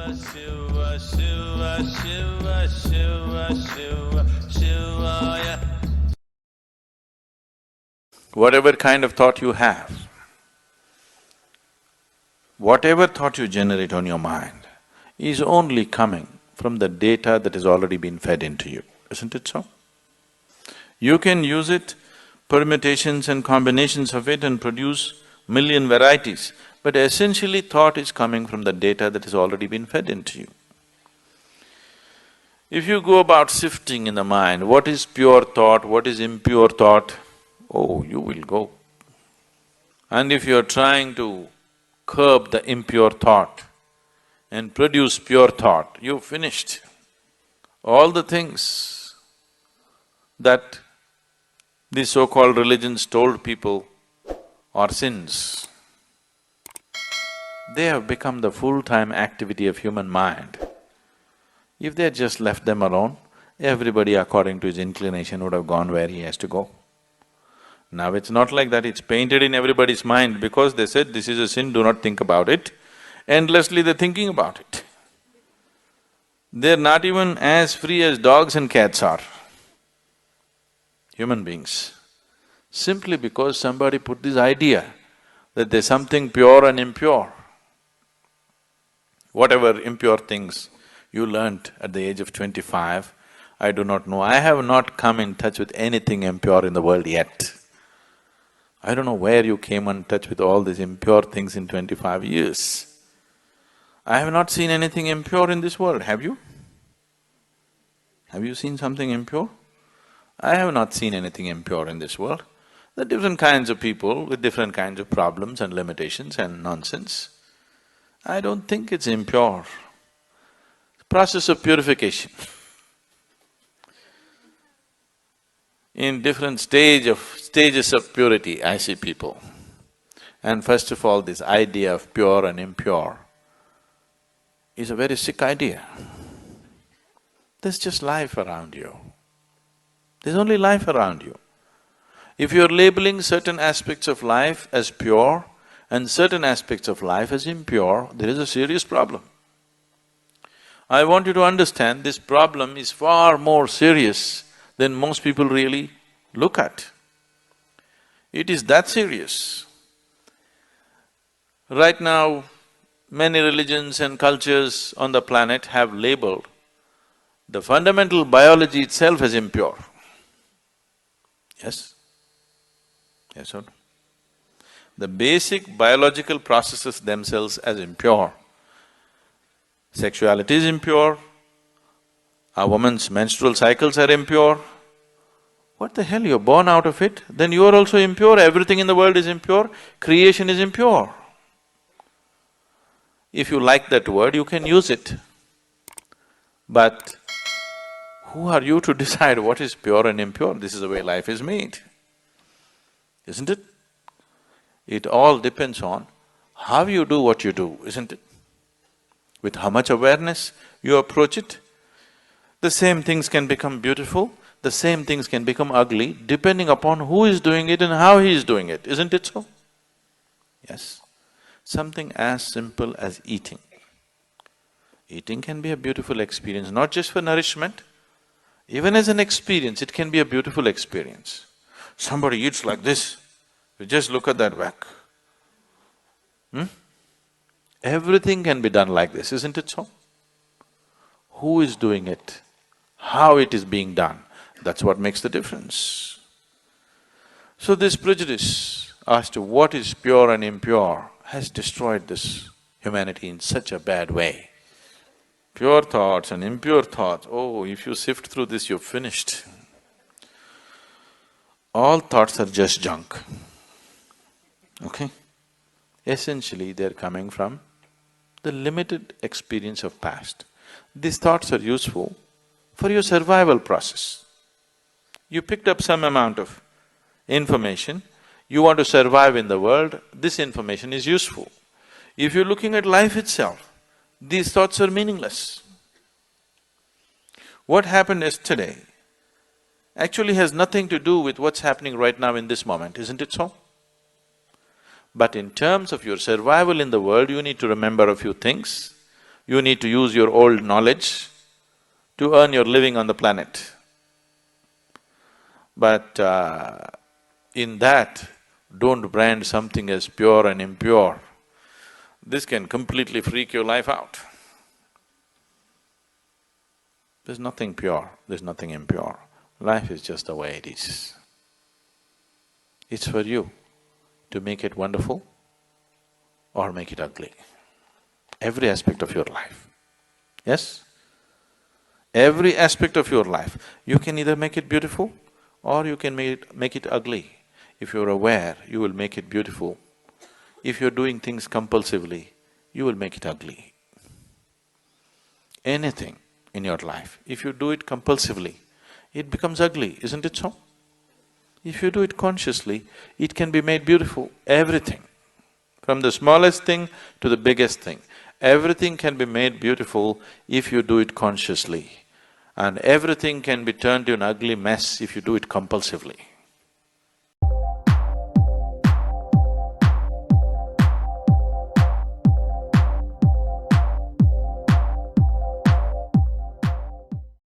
Shiva, Shiva, Shiva, Shiva, Shiva, Shivaya. Whatever kind of thought you have, whatever thought you generate on your mind is only coming from the data that has already been fed into you, isn't it so? You can use it, permutations and combinations of it and produce million varieties, but essentially thought is coming from the data that has already been fed into you. If you go about sifting in the mind, what is pure thought, what is impure thought, oh, you will go. And if you're trying to curb the impure thought and produce pure thought, you've finished. All the things that these so-called religions told people are sins, they have become the full-time activity of human mind. If they had just left them alone, everybody according to his inclination would have gone where he has to go. Now it's not like that, it's painted in everybody's mind because they said, this is a sin, do not think about it. Endlessly they're thinking about it. They're not even as free as dogs and cats are, human beings. Simply because somebody put this idea that there's something pure and impure. Whatever impure things you learnt at the age of 25, I do not know. I have not come in touch with anything impure in the world yet. I don't know where you came in touch with all these impure things in 25 years. I have not seen anything impure in this world, have you? Have you seen something impure? I have not seen anything impure in this world. There are different kinds of people with different kinds of problems and limitations and nonsense. I don't think it's impure. Process of purification. In different stages of purity, I see people. And first of all, this idea of pure and impure is a very sick idea. There's just life around you. There's only life around you. If you're labeling certain aspects of life as pure and certain aspects of life as impure, there is a serious problem. I want you to understand this problem is far more serious than most people really look at. It is that serious. Right now, many religions and cultures on the planet have labeled the fundamental biology itself as impure. Yes? Yes or no? The basic biological processes themselves as impure. Sexuality is impure, a woman's menstrual cycles are impure. What the hell, you're born out of it, then you are also impure, everything in the world is impure, creation is impure. If you like that word, you can use it. But who are you to decide what is pure and impure? This is the way life is made, isn't it? It all depends on how you do what you do, isn't it? With how much awareness you approach it. The same things can become beautiful, the same things can become ugly, depending upon who is doing it and how he is doing it, isn't it so? Yes. Something as simple as eating. Eating can be a beautiful experience, not just for nourishment, even as an experience, it can be a beautiful experience. Somebody eats like this, you just look at that whack. Everything can be done like this, isn't it so? Who is doing it? How it is being done? That's what makes the difference. So this prejudice as to what is pure and impure has destroyed this humanity in such a bad way. Pure thoughts and impure thoughts, oh, if you sift through this, you're finished. All thoughts are just junk, okay? Essentially, they're coming from the limited experience of past. These thoughts are useful for your survival process. You picked up some amount of information, you want to survive in the world, this information is useful. If you're looking at life itself, these thoughts are meaningless. What happened yesterday actually has nothing to do with what's happening right now in this moment, isn't it so? But in terms of your survival in the world, you need to remember a few things. You need to use your old knowledge to earn your living on the planet. But in that, don't brand something as pure and impure. This can completely freak your life out. There's nothing pure, there's nothing impure. Life is just the way it is. It's for you to make it wonderful or make it ugly. Every aspect of your life. Yes? Every aspect of your life. You can either make it beautiful or you can make it ugly. If you're aware, you will make it beautiful. If you're doing things compulsively, you will make it ugly. Anything in your life, if you do it compulsively, it becomes ugly, isn't it so? If you do it consciously, it can be made beautiful, everything. From the smallest thing to the biggest thing, everything can be made beautiful if you do it consciously. And everything can be turned to an ugly mess if you do it compulsively.